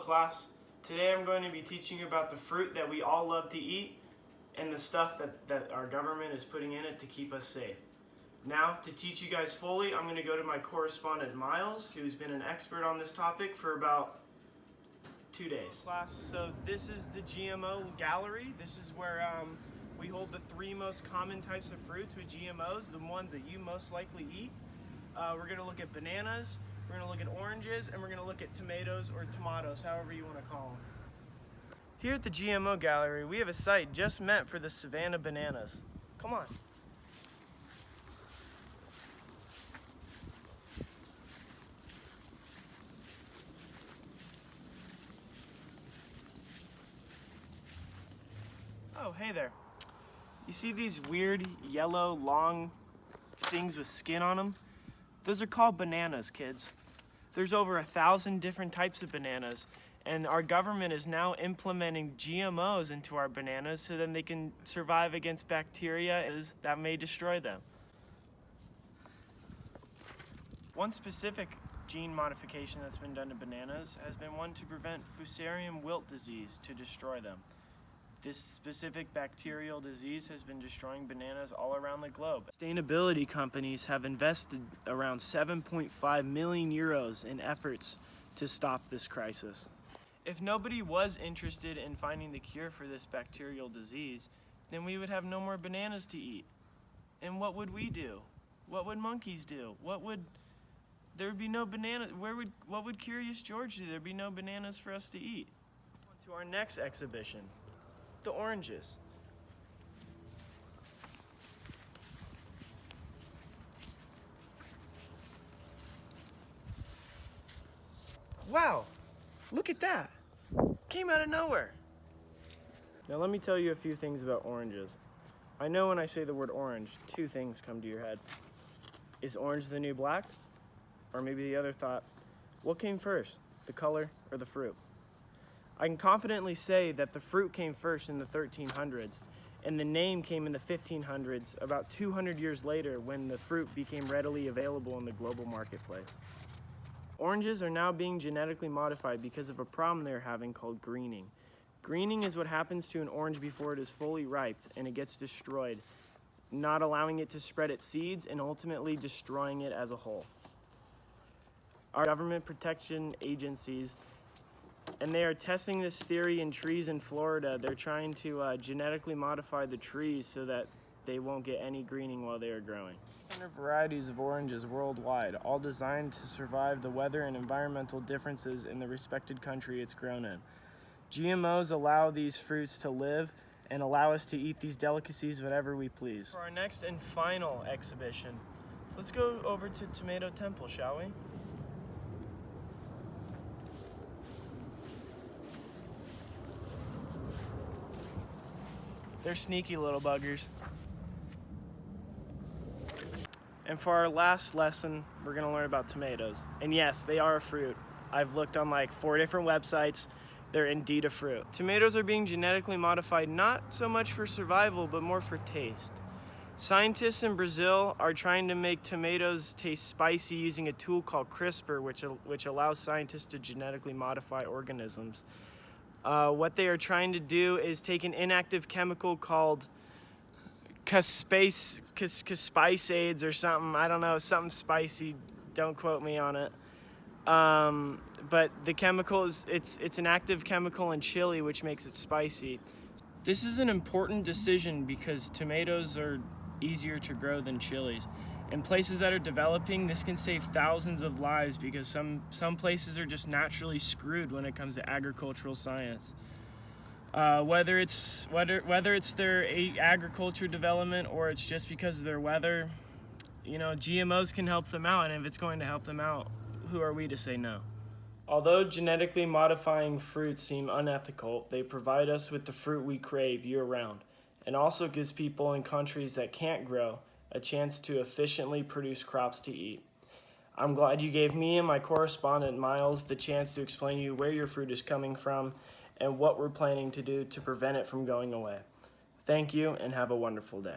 class. Today I'm going to be teaching you about the fruit that we all love to eat and the stuff that our government is putting in it to keep us safe. Now, to teach you guys fully, I'm going to go to my correspondent Miles, who's been an expert on this topic for about 2 days. Class, so this is the GMO Gallery. This is where we hold the 3 most common types of fruits with GMOs, the ones that you most likely eat. We're going to look at bananas, we're going to look at oranges, and we're going to look at tomatoes or tomatoes, however you want to call them. Here at the GMO Gallery, we have a site just meant for the Savannah bananas. Come on. Oh, hey there. You see these weird yellow long things with skin on them? Those are called bananas, kids. There's over 1,000 different types of bananas, and our government is now implementing GMOs into our bananas so then they can survive against bacteria that may destroy them. One specific gene modification that's been done to bananas has been one to prevent Fusarium wilt disease to destroy them. This specific bacterial disease has been destroying bananas all around the globe. Sustainability companies have invested around 7.5 million euros in efforts to stop this crisis. If nobody was interested in finding the cure for this bacterial disease, then we would have no more bananas to eat. And what would we do? What would monkeys do? There would be no bananas. What would Curious George do? There'd be no bananas for us to eat. On to our next exhibition. The oranges. Wow, look at that. Came out of nowhere. Now let me tell you a few things about oranges. I know when I say the word orange, 2 things come to your head. Is orange the new black? Or maybe the other thought, what came first, the color or the fruit? I can confidently say that the fruit came first in the 1300s, and the name came in the 1500s, about 200 years later when the fruit became readily available in the global marketplace. Oranges are now being genetically modified because of a problem they're having called greening. Greening is what happens to an orange before it is fully ripe and it gets destroyed, not allowing it to spread its seeds and ultimately destroying it as a whole. Our government protection agencies, and they are testing this theory in trees in Florida. They're trying to genetically modify the trees so that they won't get any greening while they are growing. 100 varieties of oranges worldwide, all designed to survive the weather and environmental differences in the respected country it's grown in. GMOs allow these fruits to live and allow us to eat these delicacies whenever we please. For our next and final exhibition, let's go over to Tomato Temple, shall we? They're sneaky little buggers. And for our last lesson, we're gonna learn about tomatoes. And yes, they are a fruit. I've looked on like 4 different websites. They're indeed a fruit. Tomatoes are being genetically modified not so much for survival, but more for taste. Scientists in Brazil are trying to make tomatoes taste spicy using a tool called CRISPR, which allows scientists to genetically modify organisms. What they are trying to do is take an inactive chemical called caspicades or something. I don't know, something spicy. Don't quote me on it. But the chemical it's an active chemical in chili which makes it spicy. This is an important decision because tomatoes are easier to grow than chilies. In places that are developing, this can save thousands of lives because some places are just naturally screwed when it comes to agricultural science. Whether it's their agriculture development or it's just because of their weather, you know, GMOs can help them out, and if it's going to help them out, who are we to say no? Although genetically modifying fruits seem unethical, they provide us with the fruit we crave year-round, and also gives people in countries that can't grow a chance to efficiently produce crops to eat. I'm glad you gave me and my correspondent Miles the chance to explain to you where your fruit is coming from and what we're planning to do to prevent it from going away. Thank you and have a wonderful day.